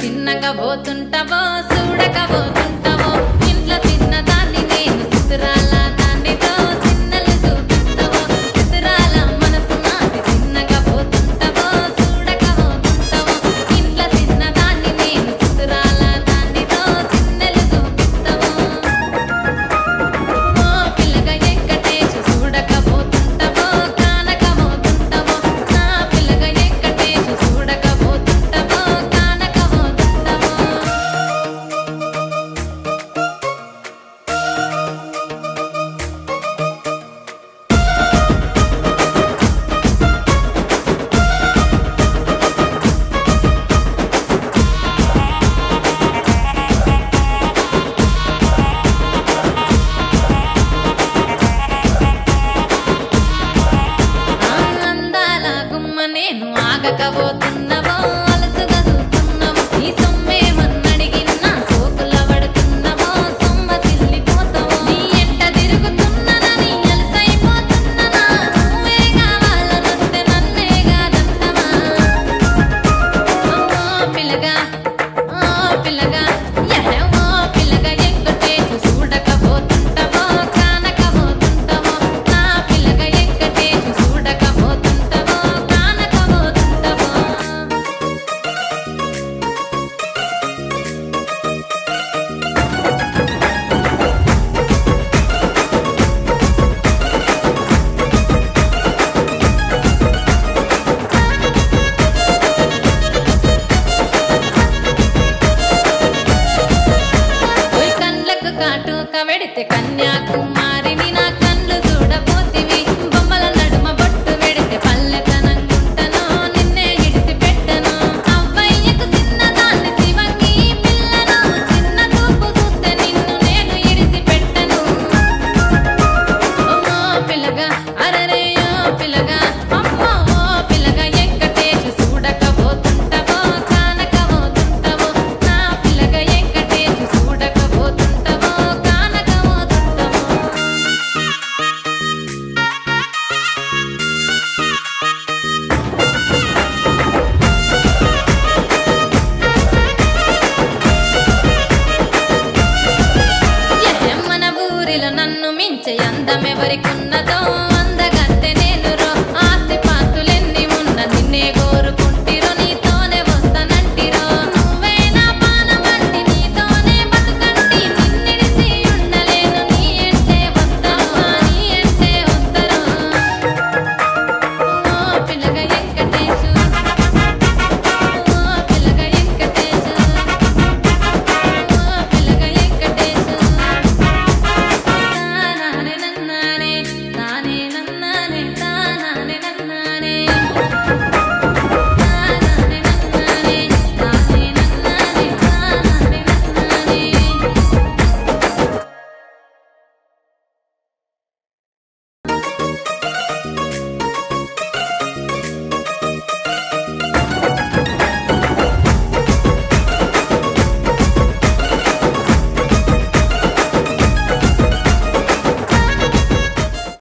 చిన్నగా పోతుంటావో చూడకపోతుంటావో ఇంట్లో చిన్నదాన్ని నేను చిత్రాల దానితో చిన్నలు చూపిస్తావో చిత్రాల మనసు నాది చిన్నగా పోతుంటావో చూడకపోతుంటావో ఇంట్లో చిన్నదాన్ని నేను చిత్రాల దానితో చిన్నలు చూపిస్తావో ఓ పిల్లగా వెంకటేశు చూడకపోతుంటావో కానకపోతుంటావో నా పిల్లగా వెంకటేశు చూడకపోతుంటావో కానకపోతుంటావో అందాల గుమ్మ నేను ఆగకపోతున్నావో అలసుగా చూస్తున్నావో నీ సొమ్మేమన్నడిగినా సోకుల పడుతున్నావో సొమ్మ సిల్లిపోతావో నీ ఎంట తిరుగుతున్నానని అలసైపోతున్నానా నువ్వే కావాలనొస్తే నన్నే కాదంటావా ఓ పిల్లగా ఓ పిల్లగా వెంకటేశు చూడకపోతుంటావో కానకపోతుంటావో నా పిల్లగా వెంకటేశు చూడకపోతుంటావో కానకపోతుంటావో ఓయ్ కండ్లకు కాటుక వెడితే కన్యాకుమారిని నా కండ్లు చూడపోతివి బొమ్మల నడుమ బొట్టు వెడితే పల్లెతనంగుంటను నిన్నే ఇడిసి పెట్టను అవ్వయ్యకు చిన్నదాన్ని శివంగి పిల్లను చిన్న చూపు చూస్తే నిన్ను నేను ఇడిసి పెట్టను ఓ పిల్లగా అరరే ఓ పిల్లగా అమ్మో ఓ పిల్లగా వెంకటేశు చూడకపోతుంటావో కానకపోతుంటావో నా పిల్లగా వెంకటేశు చూడకపోతుంటావో కానకపోతుంటావో మన ఊరిలో నన్ను మించే అందమెవరికి